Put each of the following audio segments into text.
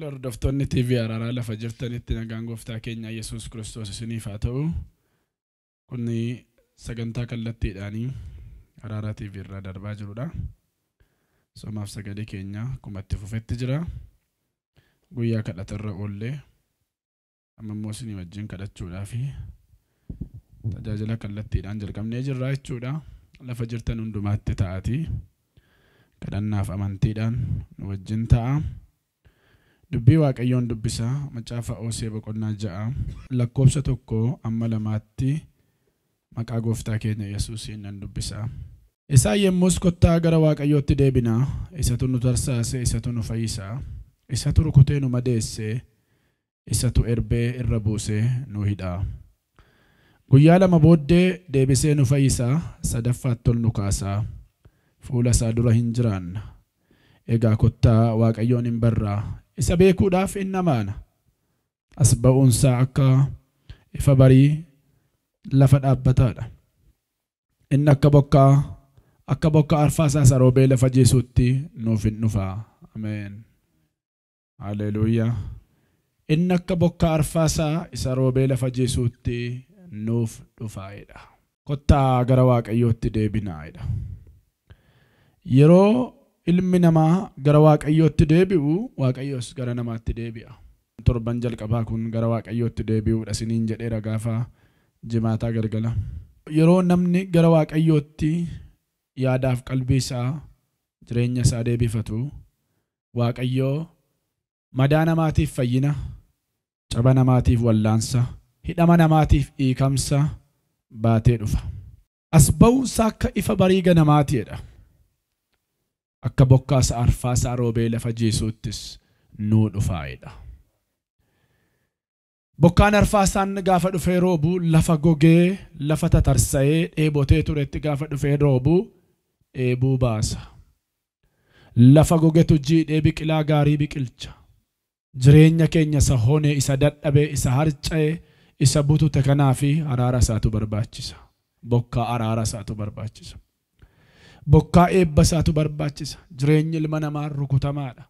Hordoftoonni TV Araraa lafa jirtanitti nagaan gooftaa keenya Yesuus Kiristoos isiniif haa ta'u. Kunni sagantaa kallattiidhaanii Araraa TV irraa darbaa jirudha. Somaaf sagalee keenya akkuma itti fufetti jira. Guyyaa kadhatarra oollee amma immoo isinii wajjin kadhachuudhaa fi tajaajila kallattiidhaan jalqabnee jirra jechuudha. Lafa jirtan hundumaatti ta'aatii kadhannaaf amantiidhaan nu wajjin ta'a. Dubbii Waaqayyoon dubbisa macaafa Hosee boqonnaa 6 lakkoofsa 1 amma 2tti maqaa gooftaa keenya Yesuusiin nan dubbisa. Isaa yemmus kottaa gara Waaqayyootti deebinaa, isatu nu tarsaase, isatu nu fayyisa, isatu rukutee nu madeesse, isatu erbee irra buuse nu hidha. Guyyaa 2 booddee deebisee nu fayyisa, sadaffaatti ol nu kaasa, fuula isaa dura hin jiraanna. Egaa kottaa Waaqayyoon hin barraa, isa beekuudhaaf inni amaana. As ba'uunsaa akka ifa barii lafa dhaabbataadha. Inni akka bokkaa arfaasaa saroobee lafa jiisuutti nuuf hin dhufaa. Ameen. Haleluuyaa. Inni akka bokkaa arfaasaa isa roobee lafa jiisuutti nuuf dhufaa'edha. Kottaa gara Waaqayyootti deebinaa'edha. Yeroo ilmi namaa gara Waaqayyootti deebi'u, Waaqayyoos gara namaatti deebi'a. Torban jalqabaa kun gara Waaqayyootti deebi'uudha isiniin jedheera gaafa jimaataa galgala. Yeroo namni gara Waaqayyootti yaadaaf qalbii isaa jireenya isaa deebifatu, Waaqayyoo madaa namaatiif fayyina, caba namaatiif wallaansa, hidhama namaatiif hiikamsa baatee dhufa. As ba'uunsaa akka ifa barii ganamaatiidha. Akka bokkaa arfaasaa roobee lafa jiisuuttis nuu dhufaa'edha. Bokkaan arfaasaan gaafa dhufee roobu lafa gogee, lafa tatarsa'ee dheebotee turetti gaafa dhufee roobu dheebuu baasa. Lafa gogetu jiidhee biqilaa gaarii biqilcha. Jireenya keenya isa honee, isa dadhabee, isa harca'ee, isa butute kanaa fi araara isaatu barbaachisa. Bokkaa araara isaatu barbaachisa. Bokkaa eebba isaatu barbaachisa. Jireenyi ilma namaa rukutamaadha.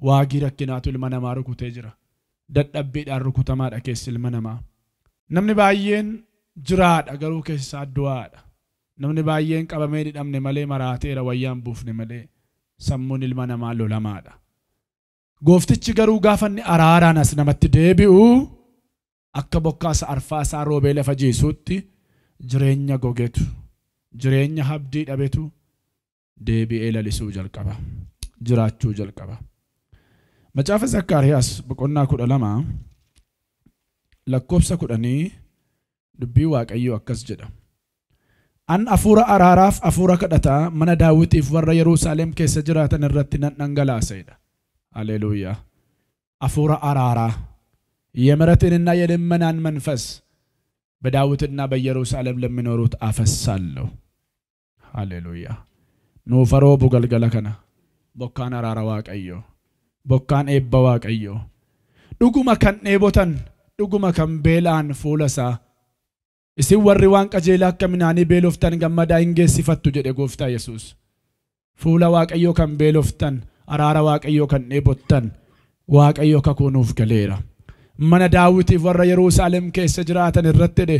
Waagii rakkinaatu ilma namaa rukutee jira. Dadhabbiidhaan rukutamaadha keessi ilma namaa. Namni baay'een jiraadha garuu keessaa du'aadha. Namni baay'een qabamee hidhamne malee maraateera wayyaan buufne malee sammuun ilma namaa lolamaadha. Gooftichi garuu gaafa inni araaraan as namatti deebi'u akka bokkaa arfaasaa roobee lafa jiisuutti jireenya gogetu, jireenya habdii dhabetu deebi'ee lalisuu jalqaba, jiraachuu jalqaba. Macaafa Zakkaariyaas boqonnaa 12 lakkoofsa 10 dubbii Waaqayyoo akkas jedha. An hafuura araaraaf hafuura kadhataa mana Daawitiif warra Yerusaalem keessa jiraatan irratti nan dhangalaaseedha. Haleluuyaa. Hafuura araara የምሕረትንና የልመናን መንፈስ በዳዊትና በኢየሩሳሌም ለሚኖሩት አፈሳለሁ። ሃሌሉያ። ኑፈሮ ቡገልገለ ከነ ቦካን አራራ ዋቀዮ ቦካን ኤባ ዋቀዮ ዱጉማ ከን ኤቦተን ዱጉማ ከን ቤላን ፉለሳ እሲ ወሪ ዋን ቀጀላ ከሚናኒ ቤሎፍተን ገመዳ እንጌሲፈቱ ጀደ ጎፍታ ኢየሱስ ፉለ ዋቀዮ ከን ቤሎፍተን አራራ ዋቀዮ ከን ኤቦተን ዋቀዮ ከኮኑፍ ገሌራ mana Daawitiif warra Yerusaalem keessa jiraatan irratti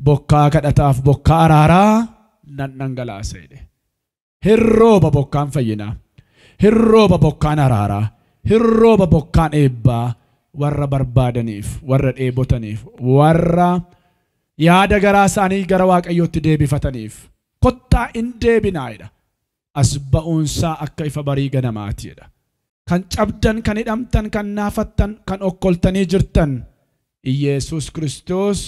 bokkaa kadhataaf bokkaa araaraa nan dhangalaaseedhe. Hirrooba bokkaan fayyinaa, hirrooba bokkaan araaraa, hirrooba bokkaan eebbaa warra barbaadaniif, warra dheebotaniif, warra yaada garaa isaanii gara Waaqayyootti deebifataniif kottaa in deebinaa'edha. As ba'uunsaa akka ifa barii ganamaatiidha. Kan cabdan, kan hidhamtan, kan naafattan, kan okkoltanii jirtan Yesuus Kiristoos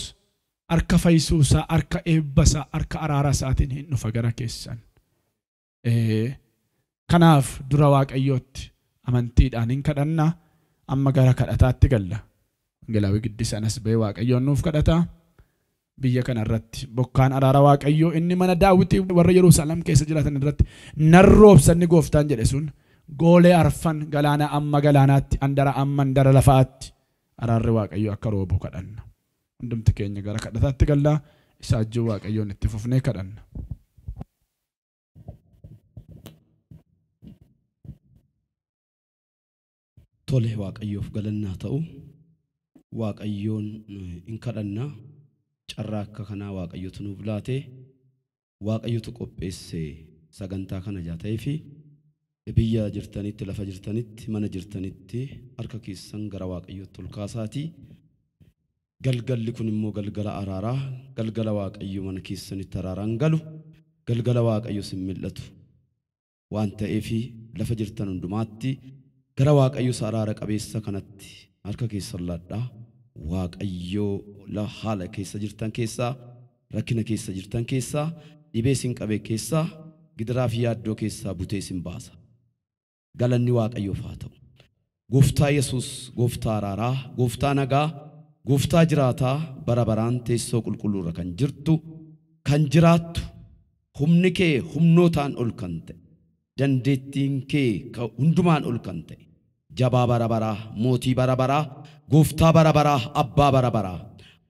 harka fayyisuusaa, harka eebbasaa, harka araara isaatiin hin dhufa gara keessan. Kanaaf dura Waaqayyootti amantiidhaan hin kadhanna. Amma gara kadhataatti galla. Galaawii giddisanas ba'ee Waaqayyoon nuuf kadhata. Biyya kana irratti bokkaan araara Waaqayyoo inni mana Daawitiif warra Yerusaalem keessa jiraatan irratti nan roobsa inni gooftaan jedhe sun goolee arfan galaana amma galaanaatti andara amma andara lafaatti araarri Waaqayyoo akka roobu kadhanna. Hundumti keenya gara kadhataatti galla. Isa ajjuu Waaqayyoon itti fufnee kadhanna. Tole waaqayyoof galannaa ta'u waaqayyoon in kadhanna carraa akka kanaa waaqayyotu nuuf laate waaqayyotu qopheesse sagantaa kana jaatee fi biyya jirtanitti lafa jirtanitti mana jirtanitti harka keessan gara waaqayyootti ol kaasaati galgalli kun immoo galgala araaraa galgala waaqayyo mana keessanitti araaraan galu galgala waaqayyo sin mil'atu waan ta'eef lafa jirtan hundumaatti gara waaqayyo araara qabeessa kanatti harka keessan laadhaa waaqayyo la haala keessa jirtan keessaa rakkina keessa jirtan keessaa dhibee sin qabee keessaa gidiraa fi yaaddoo keessaa butee sin baasa galanni waaqayyoof haa ta'u gooftaa Yesuus gooftaa araaraa gooftaa nagaa gooftaa jiraataa bara baraan teessoo qulqulluurra kan jirtu kan jiraattu humni kee humnootaan ol kan ta'e dandeettiin kee hundumaan ol kan ta'e jabaa bara baraa mootii bara baraa gooftaa bara baraa abbaa bara baraa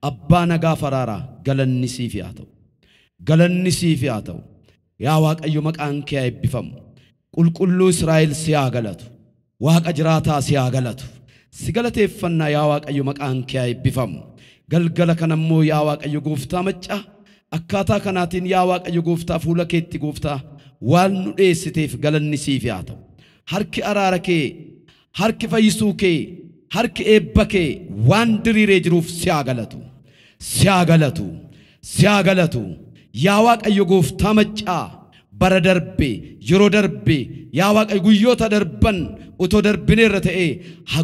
abbaa nagaa faraaraa galanni siif haa ta'u galanni siif haa ta'u yaa waaqayyo maqaan kee haa eebbifamu qulqulluu Israa'el si haa galatu waaqa jiraataa si haa galatu si galateeffannaa yaa waaqayyo maqaan kee haa eebbifamu galgala kanammoo yaa waaqayyo gooftaa maccaa akkaataa kanaatiin yaa waaqayyo gooftaa fuula keetti gooftaa waan nu dheessiteef galanni siif haa ta'u harki araara kee harki fayyisuu kee harki eebba kee waan diriiree jiruuf si haa galatu si haa galatu si haa galatu yaa waaqayyo gooftaa maccaa bara darbe yeroo darbe yaa waaqayyo guyyoota darban utoo darbineerra ta'ee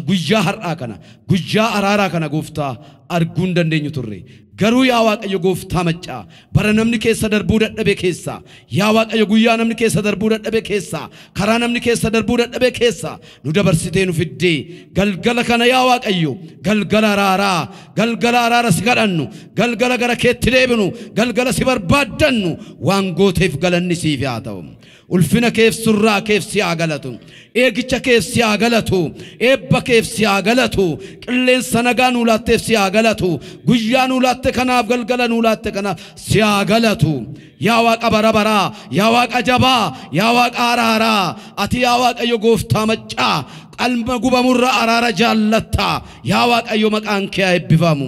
guyyaa har'aa kana guyyaa araaraa kana gooftaa arguu hin dandeenyu turre garuu yaa waaqayyo gooftaa maccaa bara namni keessa darbuu dadhabe keessa yaa waaqayyo guyyaa namni keessa darbuu dadhabe keessa karaa namni keessa darbuu dadhabe keessa nu dabarsitee nu fiddee galgala kana yaa waaqayyo galgala araara si kadhannu galgala gara keetti deebinu galgala si barbaaddannu waan gooteef galanni siif haa ta'u ulfina keef surraa keef si haa galatu eegicha keef si haa galatu eebba keef si haa galatu qilleensa nagaa nuu laatteef si haa galatu guyyaa nuu laatte kanaaf galgala nuu laatte kanaaf si haa galatu yaa waaqa bara baraa yaa waaqa jabaa yaa waaqa araaraa ati yaa waaqayyo gooftaa maccaa qalma gubamurra araara jaallatta yaa waaqayyo maqaan kee haa eebbifamu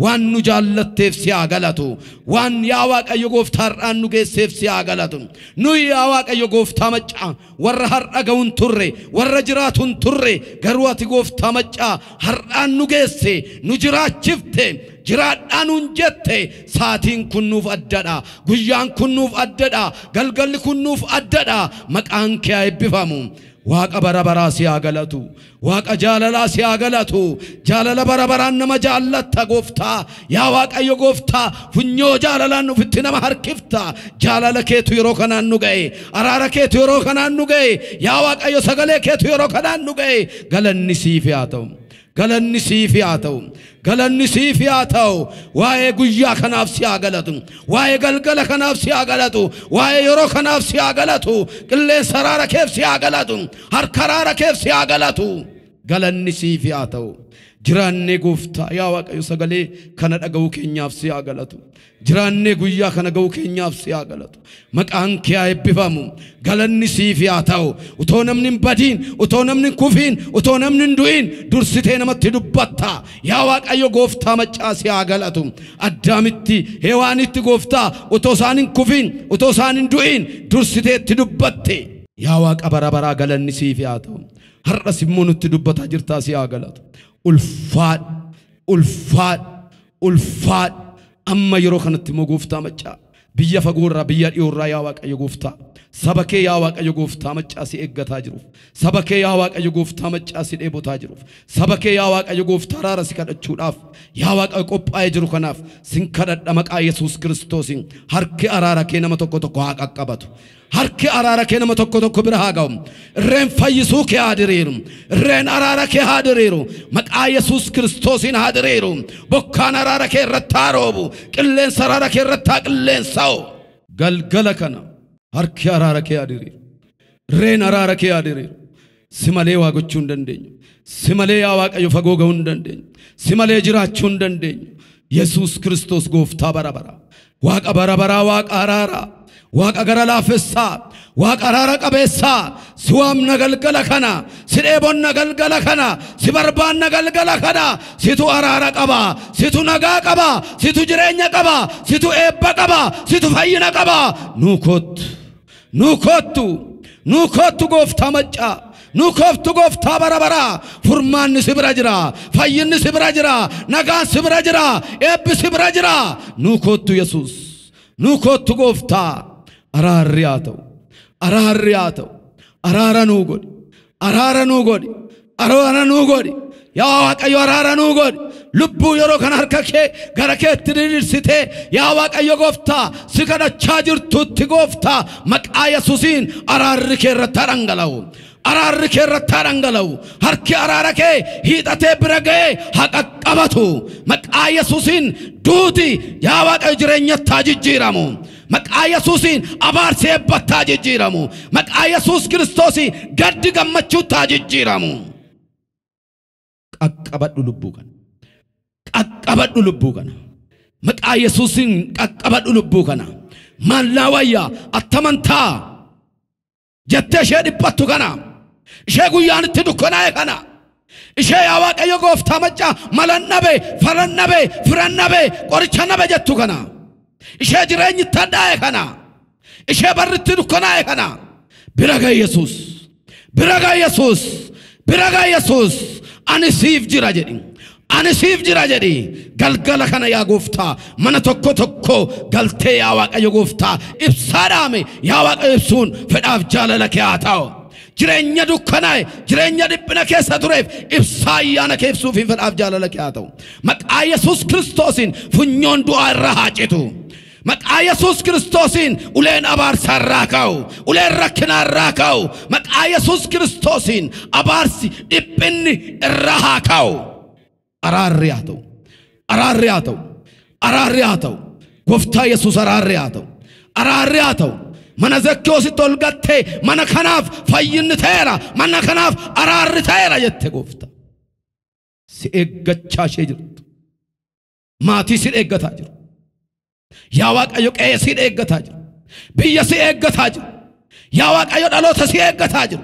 waan nu jaallatteef si haa galatu waan yaa waaqayyo gooftaa har'aan nu geesseef si haa galatu nu yaa waaqayyo gooftaa maccaa warra har'a ga'uun turre warra jiraatuun turre garuu ati gooftaa maccaa har'aan nu geesse nu jiraachifte jiraadhaan nun jette saatiin kun nuuf addadha guyyaan kun nuuf addadha galgalli kun nuuf addadha maqaan kee haa eebbifamu waaqa bara baraa si haa galatu waaqa jaalalaa si haa galatu jaalala bara baraan nama jaallatta gooftaa yaa waaqayyo gooftaa funyoo jaalalaan nufitti nama harkifta jaalala keetu yeroo kanaan nu ga'e araara keetu yeroo kanaan nu ga'e yaa waaqayyo sagalee keetu yeroo kanaan nu ga'e galanni siif haa ta'u galanni siif haa ta'u galanni siif haa ta'u waa'ee guyyaa kanaaf si haa galatu waa'ee galgala kanaaf si haa galatu waa'ee yeroo kanaaf si haa galatu qilleensa araara keef si haa galatu harka araara keef si haa galatu galanni siif haa ta'u jiraannee gooftaa yaa waaqayyo sagalee kana dhaga'uu keenyaaf si haa galatu jiraannee guyyaa kana ga'uu keenyaaf si haa galatu maqaan kee haa eebbifamu galanni siif haa ta'u utoo namni hin badiin utoo namni hin kufiin utoo namni hin du'in dursitee namatti dubbatta yaa waaqayyo gooftaa maccaa si haa galatu addaamitti hewaanitti gooftaa utoo isaan hin kufiin utoo isaan hin du'in dursitee itti dubbatte yaa waaqa bara baraa galanni siif haa ta'u har'as immoo nutti dubbataa jirtaa si haa galatu ulfaadh amma yeroo kanatti immoo gooftaa maccaa biyya fagoorraa biyya dhiyoorraa yaa waaqayyo gooftaa saba kee yaa waaqayyo gooftaa maccaa si eeggataa jiruuf saba kee yaa waaqayyo gooftaa maccaa si dheebotaa jiruuf saba kee yaa waaqayyo gooftaa araara si kadhachuudhaaf yaa waaqayyo qophaa'ee jiru kanaaf sin kadhadha maqaa Yesuus Kiristoosiin harki araara kee nama tokko tokko haa qaqqabatu harki araara kee nama tokko tokko bira haa ga'u irreen fayyisuu kee haa diriiru irreen araara kee haa diriiru maqaa Yesuus Kiristoosiin haa diriiru bokkaan araara kee irratti haa roobu qilleensa araara kee irratti haa qilleensa'u galgala kana harki araara kee haa diriiru irreen araara kee haa diriiru si malee waa gochuu hin dandeenyu si malee yaa waaqayyo fagoo ga'uu hin dandeenyu si malee jiraachuu hin dandeenyu Yesuus Kiristoos gooftaa bara baraa waaqa bara baraa waaqa araaraa waaqa gara laafessaa وقرارا قبيسا سوام نغلغل كنا سيبون نغلغل كنا سبربان نغلغل كنا سيتو أرارا قبا سيتو نغا قبا سيتو جرينيا قبا سيتو إبا قبا سيتو فاينا قبا نوكوتو غفتا مجا نوكوفتو غفتا برابرا فرمان سبراجرا فاين سبراجرا نغان سبراجرا إب سبراجرا نوكوتو يسوس نوكوتو غفتا أرارياتو أرارا نوغود يا واقعي أرارا نوغود لبو يرو كان هركاكي غركي تريرسيته يا واقعي غفتا سكنا چاجر توتي غفتا مقا يسوسين أراركي رتارنگلو هركي أراركي هيدته برغي حق قبطو مقا يسوسين دوتي يا واقعي جرينيا تاجي جيرامو مقا يسوسين أبار سيبت تاجي جيرامو مقا يسوس كريستوسي قد غمچو تاجي جيرامو أقبض لبوكنا مقا يسوسين أقبض لبوكنا من لاويا أتمنتا جتة شيء دبتو كنا شيء قيان تدكنا كنا شيء أواك يقف تامجا ملان نبي فرن نبي فرن نبي قريشان نبي جتو كنا شيء جرين يتدا كنا شيء برد تدكنا كنا برغا يسوس أنسيف جراجدي galgala kana ya gofta mana tokko galte ya waqa ya gofta ibsadame ya waqa ibsun fedaf jalala kiyataw jireenya dukkanay jireenya dibbina keessa tureef ibsaayana keefsu fi fedaf jalala kiyataw maqa yesus kristosin funyoon du'a irra haacitu maqa yesus kristosin uleen abaar sarraakaw uleen rakkina raakaw maqa yesus kristosin abaarsi dibbinni irra haakaw أرارياتو قفتا يسوس أرارياتو من زكيو ستول قتة من خناف فاين تيرا من خناف أرار تيرا يتة قفتا سيئقت شاشجرت ماتي سيئقت هاجر ياواك أيوك أي سيئقت هاجر بيا سيئقت هاجر ياواك أيوك ألوتا سيئقت هاجر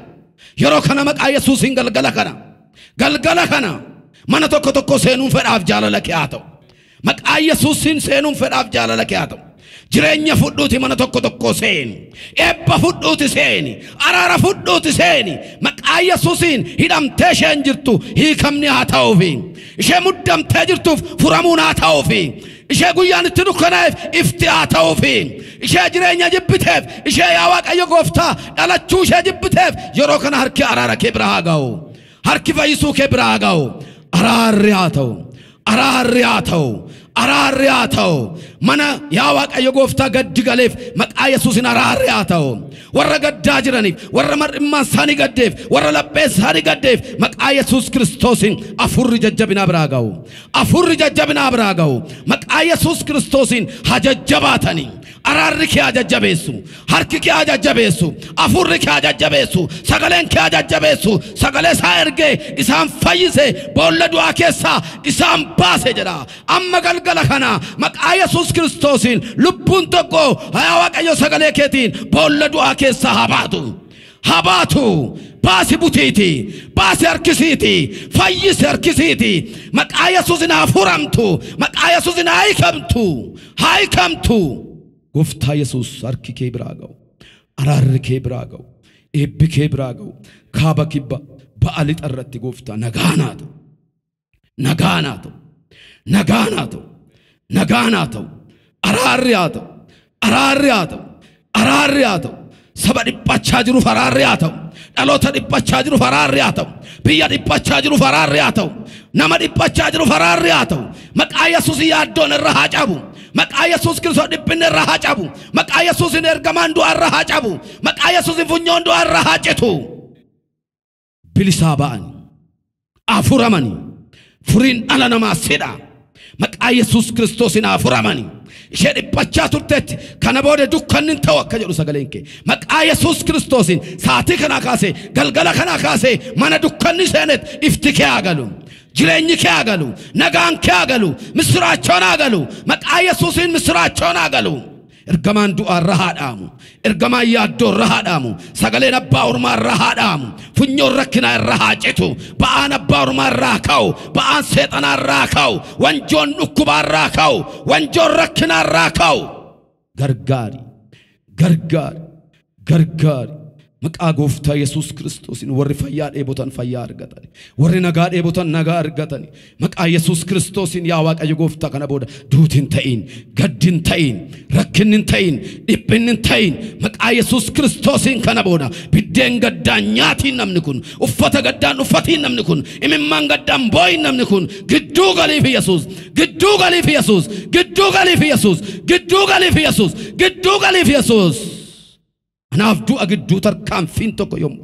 يرو خنا مك يسوس غلغلا خنا من tokko seenuun fedhaaf jaalala keeyatoo maqaa yesuusin seenuun fedhaaf jaalala keeyatoo jireenya fudhuuti mana tokko seeni ebba fudhuuti seeni araara fudhuuti seeni maqaa yesuusin hidhamtee isheen jirtu hiikamni haa ta'uufi ishee muddamtee jirtuuf furamuun haa ta'uufi ishee guyyaan itti dukkanaa'eef ifti haa ta'uufi ishee jireenya jibbiteef ishee yaa waaqayyo gooftaa dhalachuu ishee jibbiteef yeroo kana harki araara kee bira haa ga'u harki fayyisuu kee bira haa ga'u أرارياتو منا يا واقع يقفتا قد قليف مقا يسوسين أرارياتو ورّا قد داجرانيف ورّا مر إمان ساني قديف ورّا لبس هاني قديف مقا يسوس كريستوسين أفر ججبنا براغاو مقا يسوس كريستوسين حججباتني أرارك يا ججبيسو هركك يا ججبيسو أفرك يا ججبيسو سغلنك يا ججبيسو سغلي سايرغي إسام فايسه بولدو أكيسا إسام باسه جرا أما قلقل خنا مقا يسوس كريستوسين لبون تقو هيا واقعيو سغلي كيتين بولدو أكيسا هباتو باسي بوتيتي باسي أركسيتي فايس أركسيتي مقا يسوسين أفرمتو مقا يسوسين هايكمتو قفتا يسوس أركي كي براغو أرار كي براغو إبي كي براغو كابا كيبا بألت أرتي قفتا نغاناتو أرارياتو سبا دبچا جرو فرارياتو دلوتا دبچا جرو فرارياتو بيا دبچا جرو فرارياتو نما دبچا جرو فرارياتو مقا يسوس يادون الرهاجابو مقا يسوس كريستوس دبن الرهاجابو مقا يسوس نرغمان دو الرهاجابو مقا يسوس فنيون دو الرهاجتو بلسابان أفرماني فرين على نما سيدا مقا يسوس كريستوس أفرماني شيء بچاتو تت كنا بود دكانن توكا جلو سغلينك مقا يسوس كريستوس ساتي كنا كاسه غلغلا كنا كاسه من دكانن سنت افتكي اغلو جيرني كاغلو نغان كاغلو مسراچون اغلو مقا يسوسين مسراچون اغلو إرجمان دو الرهادامو إرجمان يادو الرهادامو سجلنا باورما الرهادامو فنيو ركنا الرهاجتو بان باورما الراكاو بان سيطنا الراكاو وانجون نكبا الراكاو وانجون ركنا الراكاو غرغاري غرغاري غرغاري مقا غوفتا يسوع كريستوس ور فيار ايبوتن فيار غتاني ور نغار ايبوتن نغار غتاني مقا يسوع كريستوس يا واقا غوفتا كنا بود دوتين تاين غدين تاين ركنين تاين دبنين تاين مقا يسوع كريستوس كنا بود بدين غدانياتي نمنكون افتا غدان افاتي نمنكون اممان غدان بوي نمنكون غدو غلي في يسوع غدو غلي في يسوع غدو غلي في يسوع غدو غلي في يسوع غدو غلي في يسوع أنا أفدو أجدو تركام فين تكو يوم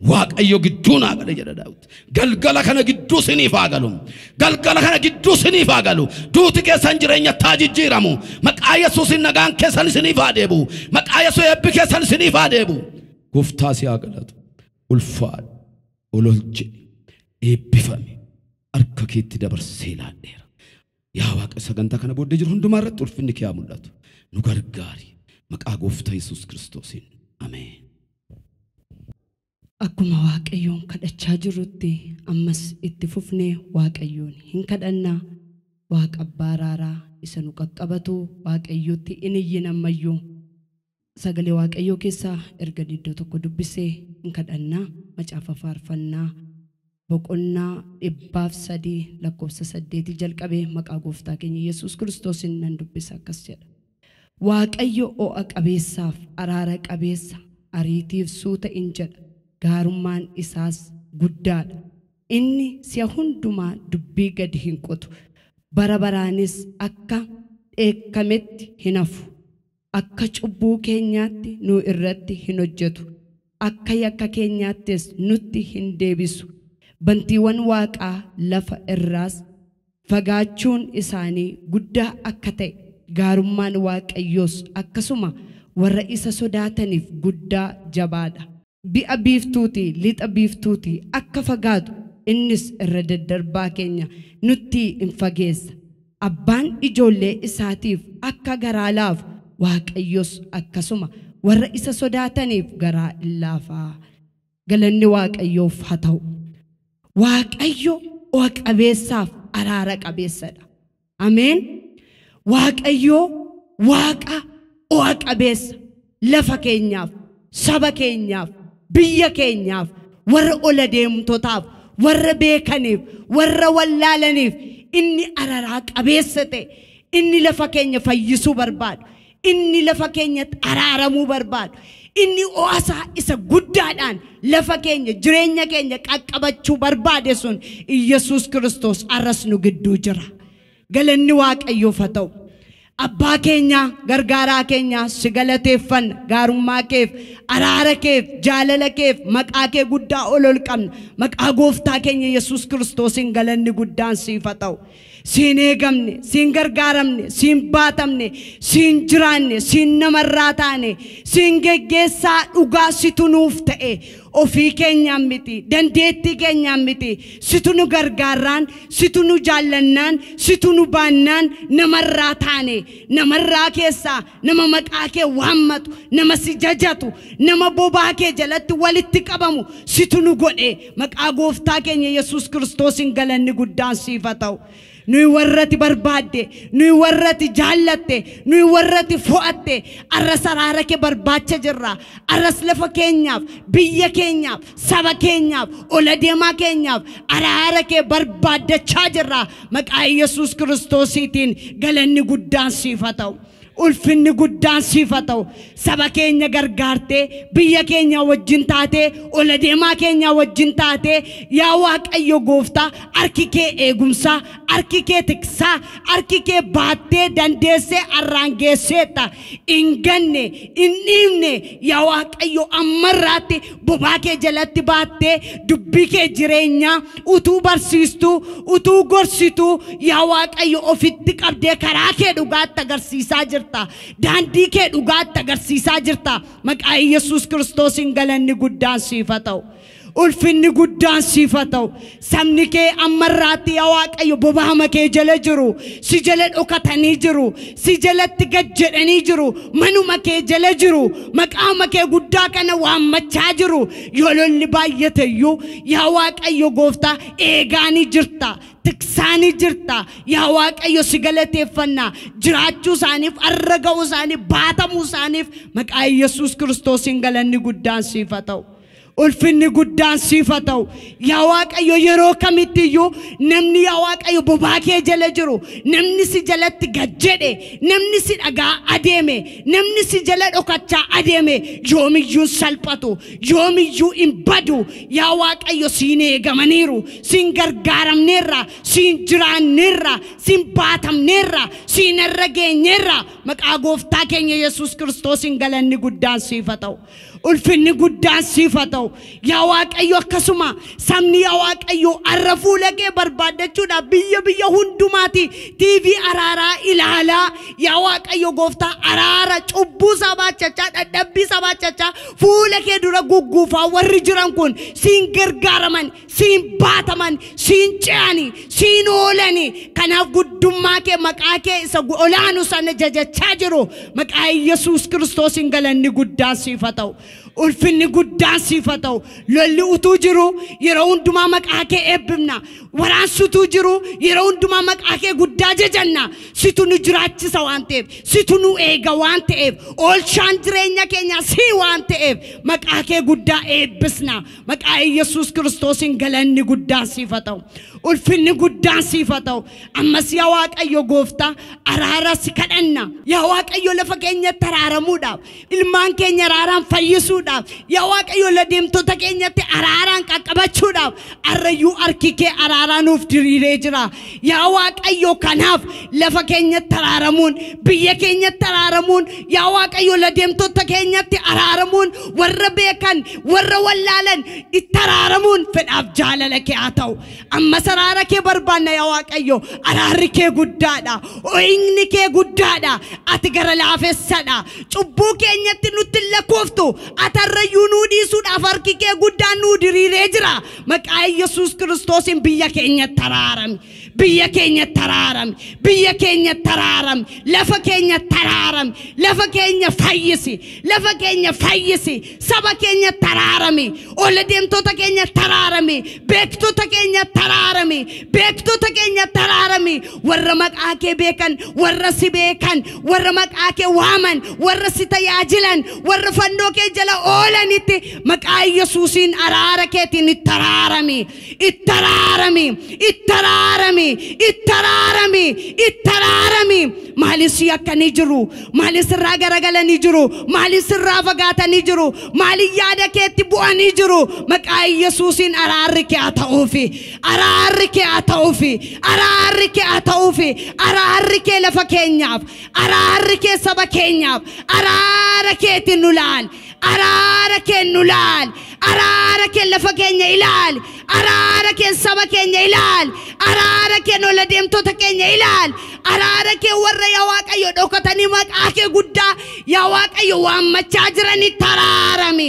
واق أيو جدونا قال يا داود قال كنا جدو سني فاقلهم قال كنا جدو سني فاقلو دوت كيسان جرينيا تاج جيرامو مك آية سوسين نعان كيسان سني فاديبو مك آية سو يبي كيسان سني فاديبو كفتاسي أقلت ألفاد أولج إبفامي أرككيت دبر سيلان دير يا واق سجنتا كنا بود دجر هندو مرة تلفني كيا مولات نقارقاري مك أقوفتا يسوع كريستوسين آمين. أكما واقعيون كده تشاجروتي أمس اتفقني واقعيون هنكدنا واقع بارارا إسنوك قبتو واقعيوتي إني ينميو سجل واقعيو كيسا إرجدي دوتو كدوبسي هنكدنا مجافا فارفنا بقولنا إباف سدي لكوسا سديتي جلكبه مك أقوفتا كني يسوع كريستوسين نندوبسا كسر واقعيو أو أقبيساف أرارك أبيسا أريتيف سوتا إنجل غارمان إساس قداد إني سيهندما دبي قد هنكوتو برابرانيس أكا إكامت هنفو أكا چبو كينياتي نو إرتي هنوجتو أكا يكا كينياتيس نوتي هندبسو بنتيوان واقع لفا الراس فغاچون إساني قدا أكتاي غارمان واقعيوس أكسوما والرئيس سوداتنيف قدا جبادا بأبيفتوتي ليت أبيفتوتي أكفاقادو إنس الردد دربا كينيا نتي انفاقيس أبان إجولي إساتيف أكا غرالاف واقعيوس أكسوما والرئيس سوداتنيف غرا اللافا غلني واقعيوف حتو واقعيو واقعبيساف أرارك أبيسادا أمين واقعيو واقع واقعبيس لفا كينياف سبا كينياف بيا كينياف ور أولاديم توتاف ور بيكانيف ور واللالنيف إني أراراك أبيستي إني لفا كينيا فيسو برباد إني لفا كينيا أرارمو برباد إني أواسا إسا قدادان لفا كينيا جرينيا كينيا كاكابتشو برباد يسون يسوس كريستوس أرسنو قدو جرا قال واق أيو فتو أبا كينيا غرغارا كينيا سيغلتي فن غارما كيف أرارا كيف جاللا كيف مقا كي قدا أولول كم مقا غوفتا كينيا يسوس كريستوسين غلني قدان سيفتو سيني غمني سين غرغارمني سين باتمني سين جراني سين نمراتاني سين غيسا uga situnuuf ta'e ofii keenyaan miti dandeettii keenyaan miti situnu gargaaraan situnu jaallannaan situnu baannaan namarraa taane namarraa keessaa nama maqaa kee waammatu nama si jajatu nama bobaa kee jalatti walitti qabamu situnu godhe maqaa gooftaa keenya Yesuus Kiristoosin galanni guddaan siif haa ta'u. نوي ورّتي بربادة نوي ورّتي جالّتة نوي ورّتي فوّتة أرّس أرارك بربادة جرّا أرّس لفا كينياف بيّا كينياف سبا كينياف أولاديما كينياف أرارك بربادة جرّا مك أي يسوع كريستوسيتين قالني قدّان صفاتو ulfinni guddaan sifatau saba keenya gargaarte biyya keenya wajjin taate ola deemaa keenya wajjin taate yaa waaqayyo gooftaa harki kee eegumsa harki kee tiksaa harki kee baattee dandeessee arraangeesseeta inganne innimne yaa waaqayyo ammarraatti bobaa kee jalatti baattee dubbii kee jireenya utuu barsiistu utuu gorsitu yaa waaqayyo ofitti qabdee karaa kee dhugaatti agarsiisaa jirta داندي كه دوغات تغرسيسا جرتا مقاي يسوع كريستوسين غلني غدان صفاتو ulfinni guddaan siif haa ta'u sabni kee ammarraatti yaa Waaqayyo boba'ama kee jala jiru si jala dhokatanii jiru si jalatti gad jedhanii jiru manuma kee jala jiru maqaama kee guddaa kana waammachaa jiru yoo lolli baay'ate iyyuu yaa Waaqayyo gooftaa eegaanii jirta tiksaanii jirta yaa Waaqayyo si galateeffannaa jiraachuu isaaniif arra ga'uu isaaniif baatamuu isaaniif maqaa Yesuus Kiristoosiin galanni guddaan siif haa ta'u ulfinni guddaan siif haa ta'u yaa Waaqayyo yeroo kamitti iyyuu namni yaa Waaqayyo bobaa kee jala jiru namni si jalatti gad jedhe namni si dhagaa adeeme namni si jala dhokachaa adeeme yoomiyyuu salphatu yoomiyyuu hin badu yaa Waaqayyo siin eegamaniiru siin gargaaramneerra siin jiraanneerra siin baatamneerra siin irra geenyeerra maqaa gooftaa keenya Yesuus Kiristoosiin galanni guddaan siif haa ta'u ulfinni guddaan siif haa ta'u yaa Waaqayyo akkasuma sabni yaa Waaqayyo arra fuula kee barbaadachuudhaaf biyya hundumaati TV araaraa ilaalaa yaa Waaqayyo gooftaa araara cubbuu sabaachachaa dadhabbii sabaachachaa fuula kee dura gugguufaa warri jiran kun siin gargaaraman siin baataman siin ce'anii siin oolanii kanaaf guddummaa kee maqaa kee isa olaanu sana jajachaa jiru maqaa Yesuus Kiristoosiin galanni guddaan siif haa ta'u ulfinni guddaan siif haa ta'u lolli utuu jiru yeroo hundumaa maqaa kee eebbifna waraansutu jiru yeroo hundumaa maqaa kee guddaa jajanna situ nu jiraachisa waan ta'eef situ nu eega waan ta'eef oolchaan jireenya keenya si waan ta'eef maqaa kee guddaa eebbisna maqaa Yesuus Kiristoosiin galanni guddaan siif haa ta'u ulfinni guddaan siif haa ta'u ammas yaa Waaqayyo gooftaa araara si kadhanna yaa Waaqayyo lafa keenyatti araaramuudhaaf ilmaan keenya araaraan fayyisuudhaaf yaa Waaqayyo deemtota keenyatti araaraan qaqqabachuudhaaf arrayyuu harki kee araaraa nuuf diriiree jira yaa Waaqayyo kanaaf lafa keenyatti araaramuun biyya keenyatti araaramuun yaa Waaqayyo deemtota keenyatti araaramuun warra beekan warra wallaalan itti araaramuun fedhaaf jaalala kee haa ta'u amma araara kee barbaanna yaa Waaqayyo araarri kee guddaadha ooyinni kee guddaadha ati gara laafessadha cubbuu keenyatti nutti lakkooftu atarrayyuu nuu dhiisuudhaaf harki kee guddaan nuu diriiree jira maqaa Yesuus Kiristoosiin biyya keenyatti araarami biyya keenyatti araarami biyya keenyatti araarami lafa keenyatti araarami lafa keenya fayyisi saba keenyatti araarami oola deemtota keenyatti araarami beektota keenyatti araarami beektota keenyatti araarami warra maqaa kee beekan warra si beekan warra maqaa kee waaman warra si tajaajilan warra fannoo kee jala oolanitti maqaa Yesuusiin araara keetiin itti araarami itti araarami itti araarami itti araarami itti araarami maalis yakkanii jiru maalis irraa garagalanii jiru maalis irraa fagaatanii jiru maalis yaada keetti bu'anii jiru maqaa Yesuusiin araarri kee haa ta'uufi araarri kee haa ta'uufi araarri kee haa ta'uufi araarri kee lafa keenyaaf araarri kee saba keenyaaf araara keetiin nu laal araara kee nu laal araara kee lafa keenya ilaal araara kee saba keenya ilaal araara kee nola deemtota keenya ilaal araara kee warra yaa Waaqayyo dhokatanii maqaa kee guddaa yaa Waaqayyo waammachaa jiranii taraarami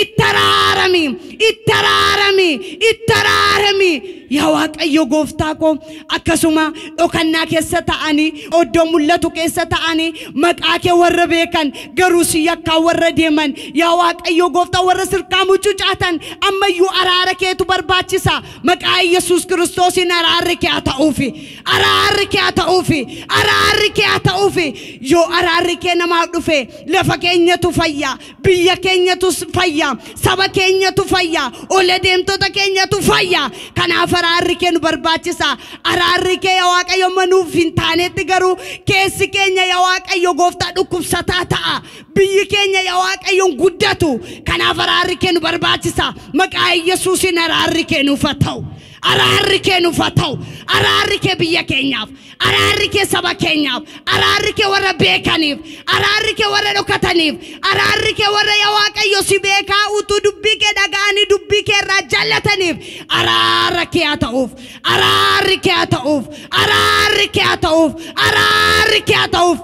ittaraarami ittaraarami ittaraarami yaa Waaqayyo gooftaa koo akkasuma dhokannaa keessa ta'anii oddoo mul'atu keessa ta'anii maqaa kee warra beekan garuu si yakkaa warra deeman yaa Waaqayyo gooftaa warra sirkaa mucucaatan ammayyuu araara keetu barbaachisa maqaa Yesuus Kiristoosiin araarri kee haa ta'uufi araarri kee haa ta'uufi araarri kee haa ta'uufi yoo araarri kee namaaf dhufe lafa keenyatu fayya biyya keenyatu fayya saba keenyatu fayya oola deemtota keenyatu fayya kanaaf araarri kee nu barbaachisa araarri kee yaa Waaqayyo manuuf hin taanetti garuu keessi keenya yaa Waaqayyo gooftaa dhukkubsataa ta'a biyyi keenya yaa Waaqayyo guddatu kanaaf araarri kee nu barbaachisa maqaa Yesuusiin araarri kee nuuf haa ta'u araarri kee nuuf haa ta'u araarri kee biyya keenyaaf araarri kee saba keenyaaf araarri kee warra beekaniif araarri kee warra dhokataniif araarri kee warra yaa Waaqayyo si beekaa utuu dubbii kee dhaga'anii dubbii kee irraa jaallataniif araara kee haa ta'uuf araarri kee haa ta'uuf araarri kee haa ta'uuf araarri kee haa ta'uuf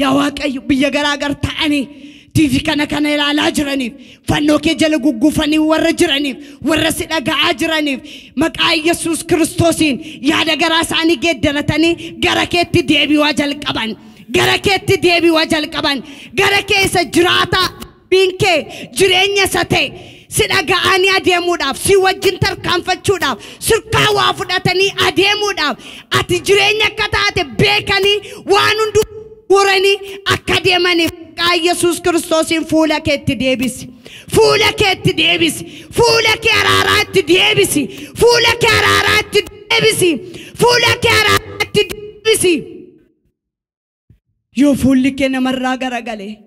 yaa Waaqayyo biyya garaa gar ta'anii TV kana ilaalaa jiraniif fannoo kee jala guggufanii warra jiraniif warra si dhaga'aa jiraniif maqaa Yesuus Kiristoosiin yaada garaa isaanii geeddaratanii gara keetti deebi'uu jalqaban gara keetti deebi'uu jalqaban gara keessa jiraata binkee jireenya sate si dhaga'anii adeemuudhaaf si wajjin tarkaanfachuudhaaf sirkaa waa fudhatanii adeemuudhaaf ati jireenya akka taate beekanii waan hundu goranii akka deemaniif Yesus Kiristoosiin fuula keetti deebisi fuula keetti deebisi fuula kee araaraatti deebisi fuula kee araaraatti deebisi fuula kee araaraatti deebisi yoo fuulli kee namarraa garagalee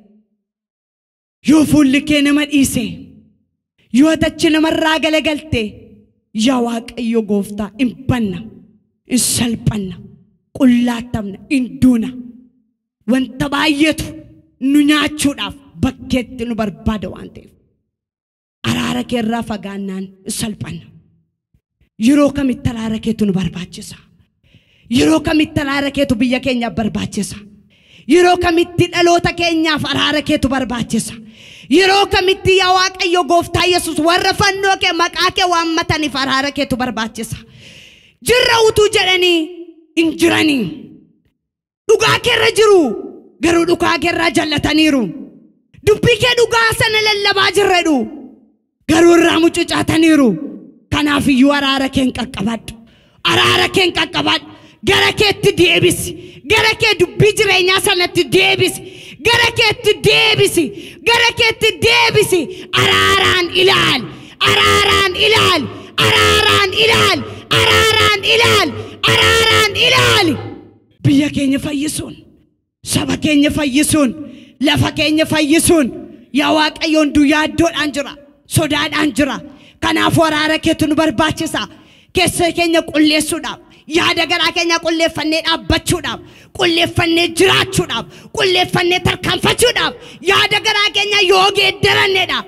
yoo fuulli kee nama dhiise yoo tachi namarraa galagalte yaa Waaqayyo Gooftaa hin banna hin salphanna qullaatamna hin duuna wanta baay'eetu nu nyaachuudhaaf bakkeetti nu barbaada waan ta'eef araara kee irraa fagaannaan salphanna yeroo kamitti araara keetu nu barbaachisa yeroo kamitti araara keetu biyya keenyaaf barbaachisa yeroo kamitti dhaloota keenyaaf araara keetu barbaachisa yeroo kamitti yaa Waaqayyo Gooftaa Yesuus warra fannoo kee maqaa kee waammataniif araara keetu barbaachisa jirra utuu jedhanii hin jiranii dhugaa keerra jiru garuu dhugaa keerraa jallataniiru dubbii kee dhugaa sana lallabaa jirredhu garuu irraa mucucaataniiru kanaaf iyyuu araara keen qaqqabadhu gara keetti deebisi gara kee dubbii jireenyaa sanatti deebisi gara keetti deebisi araaraan ilaali biyya keenya fayyisuun saba keenya fayyisuun lafa keenya fayyisuun yaa Waaqayyoon yaaddoodhaan jira sodaadhaan jira kanaaf araara keetu nu barbaachisa keessa keenya qulleessuudhaaf yaada garaa keenya qulleeffannee dhaabbachuudhaaf qulleeffannee jiraachuudhaaf qulleeffannee tarkaanfachuudhaaf yaada garaa keenya yoo geeddaranneedha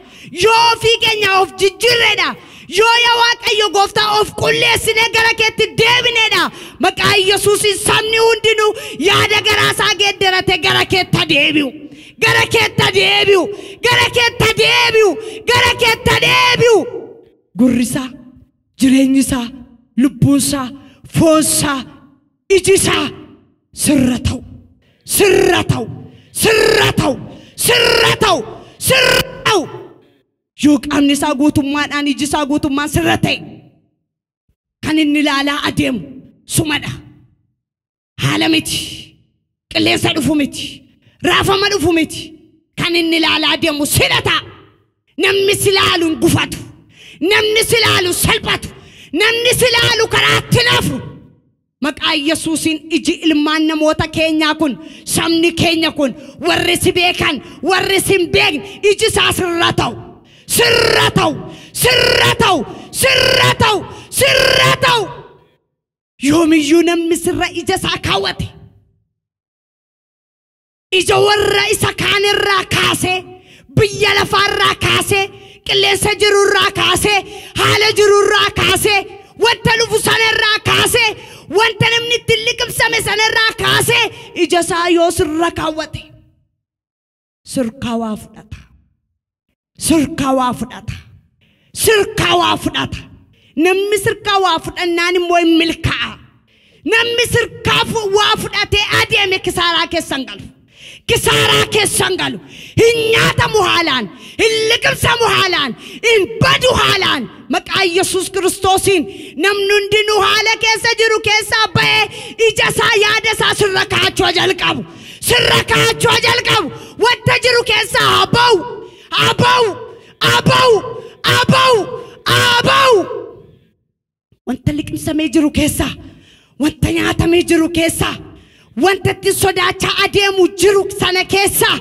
yoo ofii keenya of jijjiirreedha yoo yaa Waaqayyo Gooftaa of qulleessinee gara keetti deebineedha maqaa Yesuusiin sabni hundinuu yaada garaa isaa geeddarate gara keetti deebi'u gurrisaa jireenyisaa lubbuunsaa foonsaa ijisaa sirra ta'u yoo qaamni isaa guutummaadhaan iji isaa guutummaan sirra ta'e kan inni ilaalaa adeemu sumadha haala miti qilleensa dhufu miti raafama dhufu miti kan inni ilaalaa adeemu sidhata namni si ilaalu hin gufatu namni si ilaalu salphatu namni si ilaalu karaatti nafu maqaa Yesuusiin iji ilmaan namoota keenyaa kun sabni keenya kun warri si beekan warri si hin beekne iji isaa sirra ta'u yoomiyyuu namni sirra ija isaa kaawwate ija warra isa kaanirraa kaasee biyya lafaarraa kaasee qilleensa jirurraa kaasee haala jirurraa kaasee wanta dhufu sanarraa kaasee wanta namni itti liqimsame sanarraa kaasee ija isaa yoo sirra kaawwate sirkaa waa fudhata namni sirkaa waa fudhannaan immoo hin milkaa'a namni sirkaa waa fudhatee adeeme kisaaraa keessan galu hin nyaatamu haalaan hin liqimsamu haalaan hin badu haalaan maqaa Yesuus Kiristoosiin namni hundinuu haala keessa jiru keessaa ba'ee ija isaa yaada isaa sirra kaa'achuu jalqabu wanta jiru keessaa aba'u wanta liqimsamee jiru keessaa wanta nyaatamee jiru keessaa wanta itti sodaachaa adeemu jiru sana keessaa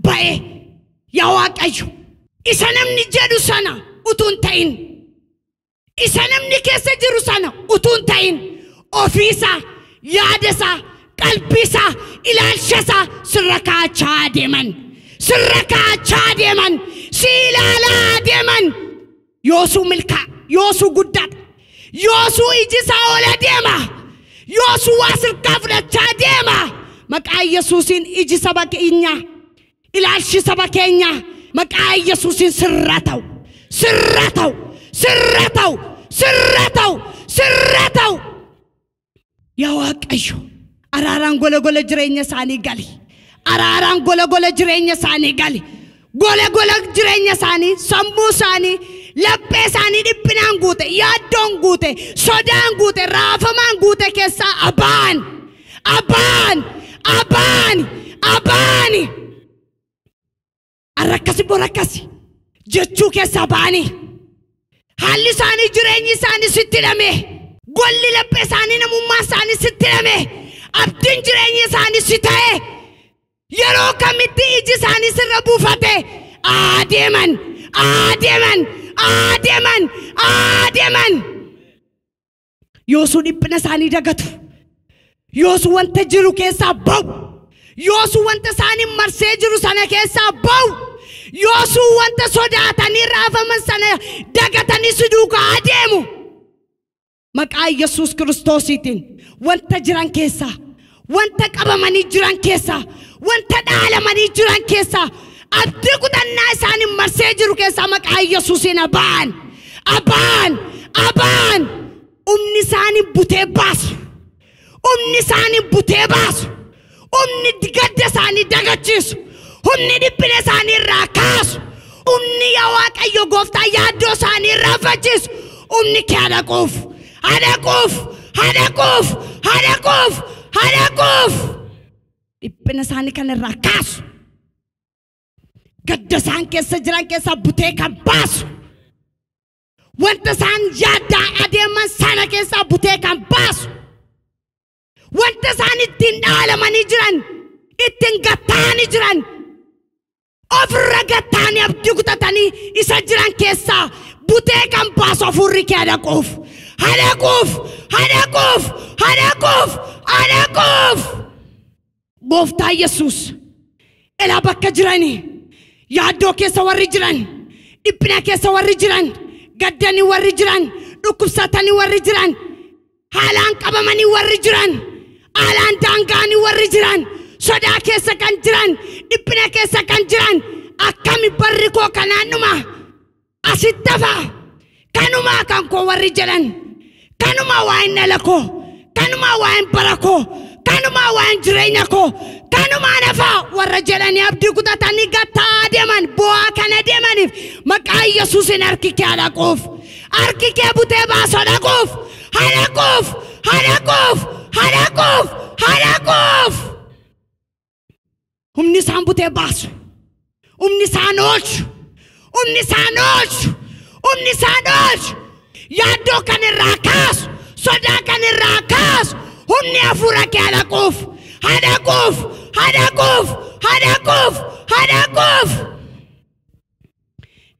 ba'e yaa Waaqayyo isa namni jedhu sana utuu hin ta'in isa namni keessa jiru sana utuu hin ta'in ofiisaa yaadasaa qalbiisaa ilaalchasaa sirra kaa'achaa adeeman si ilaalaa adeeman yoosuu milkaa yoosuu guddaadha yoosuu ijisaa ol adeema yoosuu waa sirkaa fudhachaa adeema maqaa Yesuusiin iji saba keenyaa ilaalchi saba keenya maqaa Yesuusin sirratau sirratau sirratau sirratau sirratau yaa Waaqayyo araaraan gola jireenya isaanii gali araaraan gola jireenya isaanii gali gola jireenya isaanii sammuu isaanii laphee isaanii dhiphinaan guute yaaddoon guute sodaan guute raafamaan guute keessaa abaan arrakkasi borakkasi jechuu keessaa ba'anii haalli isaanii jireenyi isaanii sitti hidhame golli laphee isaanii namummaa isaanii sitti hidhame abdiin jireenyi isaanii si ta'e yeroo kamitti iji isaanii sirra buufate adeeman yoosuu dhiphina isaanii dagatu yoosuu wanta jiru keessaa ba'u yoosuu wanta isaanii marsee jiru sana keessaa ba'u yoosuu wanta sodaatanii raafaman sana dagatanii si duukaa adeemu maqaa Yesuus Kiristoosiitiin wanta jiran keessaa wanta qabamanii jiran keessaa wanta dhaalamanii jiran keessaa abdii kutannaa isaanii marsee jiru keessaa maqaa Yesuusiin abaan umni isaanii butee baasu umni gadda isaanii dagachiisu umni dhiphina isaanii irraa kaasu umni yaa Waaqayyo gooftaa yaaddoo isaanii irraa fachiisu umni kee hadaquuf dhiphina isaanii kan irraa kaasu gadda isaan keessa jiran keessaa butee kan baasu wanta isaan yaaddaa adeeman sana keessaa butee kan baasu wanta isaan ittiin dhaalamanii jiran ittiin gattaanii jiran ofirra gattaanii abdii kutatanii isa jiran keessaa butee kan baasu hafuurri kee hadaquuf gooftaa Yesuus elaa bakka jiranii yaaddoo keessa warri jiran dhiphina keessa warri jiran gaddanii warri jiran dhukkubsatanii warri jiran haalaan qabamanii warri jiran haalaan daangaanii warri jiran sodaa keessa kan jiran dhiphina keessa kan jiran akkami barri koo kanaanuma asitti hafa kanuma kan koo warri jedhan kanuma waa'in dhala koo kanuma waa'in bara koo kanuma waa'in jireenya koo kanuma nafa warra jedhanii abdii kutatanii gattaa adeeman bu'aa kana deemaniif maqaa Yesuusin harki kee hadaquuf harki kee butee baasu hadaquuf humni isaan butee baasu humni isaan oolchu yaaddoo kan irraa kaasu sodaa kan irraa kaasu humni hafuura kee hadaquuf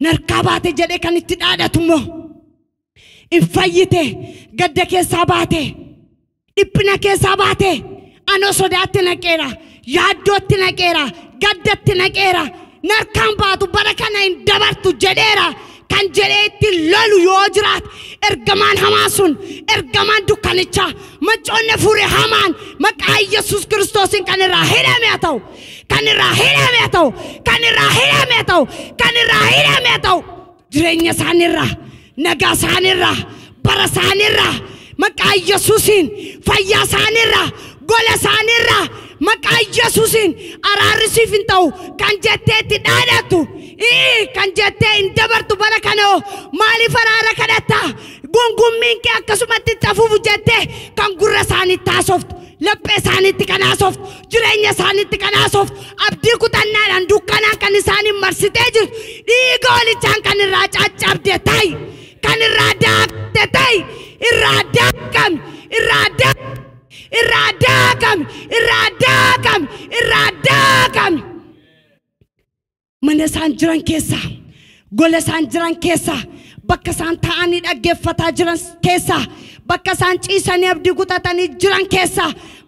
narkaa baate jedhee kan itti dhaadhatu immoo in fayyite gadda keessaa baate dhiphina keessaa baate anoo sodaatti naqeera yaaddootti naqeera gaddatti naqeera narkaan baatu bara kana hin dabartu jedheera kan jedhee itti lolu yoo jiraat ergamaan hamaa sun ergamaan dukkanichaa macoonne fuure hamaan maqaa Yesuus Kiristoosin kan irraa hidhame haa ta'u jireenya isaaniirraa nagaa isaaniirraa bara isaaniirraa maqaa Yesuusin fayyaa isaaniirraa gola isaaniirraa maqaa Yesuusin araarri siif hin ta'u kan jettee itti dhaadhattu kan jettee hin dabartu bara kana maaliif araara kadhatta gungummiin kee akkasumatti itti hafuuf jettee kan gurra isaaniitti haasoftu laphee isaaniitti kan haasoftu jireenya isaaniitti kan haasoftu abdii kutannaadhaan dukkanaan kan isaanii marsitee jirtu dhiiga olichaan kan irraa caccabde ta'i kan irraa daakte ta'i irraa daakam mana isaan jiran keessa gola isaan jiran keessa bakka isaan ta'anii dhaggeeffataa jiran keessa bakka isaan ciisanii abdii kutatanii jiran keessa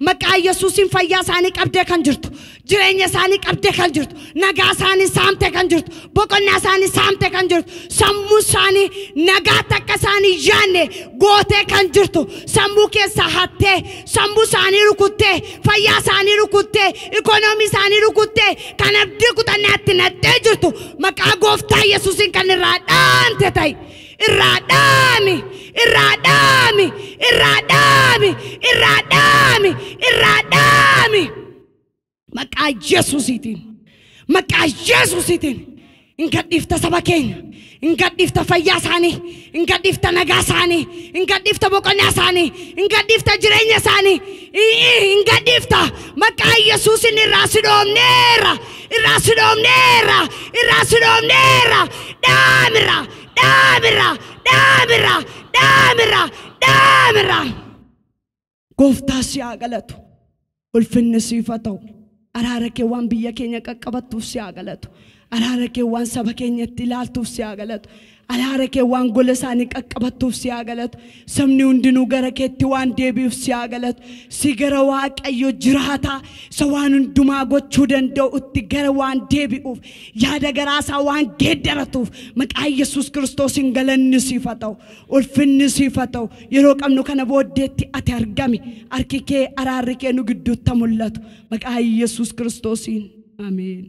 maqaa Yesuusin fayyaa isaanii qabdee kan jirtu jireenya isaanii qabdee kan jirtu nagaa isaanii saamtee kan jirtu boqonnaa isaanii saamtee kan jirtu sammuu isaanii nagaa takka isaanii yaanne gootee kan jirtu sammuu keessaa hattee sammuu isaanii rukuttee fayyaa isaanii rukuttee ikoonoomii isaanii rukuttee kan abdii kutannaatti nattee jirtu maqaa gooftaa Yesuusiin kan irraa dhaamte ta'e irraa dhaami irraa dhaami irraa dhaami irraa dhaami irraa dhaami maqaa Yesuusiitiin maqaa Yesuusiitiin in gadhiifta saba keenya in gadhiifta fayyaa isaanii in gadhiifta nagaa isaanii in gadhiifta boqonnaa isaanii in gadhiifta jireenya isaanii in gadhiifta maqaa Yesuusiin irraa sidhoomneera irraa sidhoomneera irraa sidhoomneera dhaamira dhaamira dhaamira dhaamira dhaamira gooftaa si haa galatu ulfinni siif haa ta'u araara kee waan biyya keenya qaqqabattuuf si haa galatu araara kee waan saba keenyatti ilaaltuuf si haa galatu araara kee waan gola isaanii qaqqabattuuf si haa galatu sabni hundinuu gara keetti waan deebi'uuf si haa galatu si gara Waaqayyo jiraata isa waan hundumaa gochuu danda'utti gara waan deebi'uuf yaada garaasaa waan geeddaratuuf maqaa Yesuus Kiristoosiin galanni siif haa ta'u ulfinni siif haa ta'u yeroo qabnu kana booddeetti ati argami harki kee araarri kee nu gidduutti mul'atu maqaa Yesuus Kiristoosiin ameen.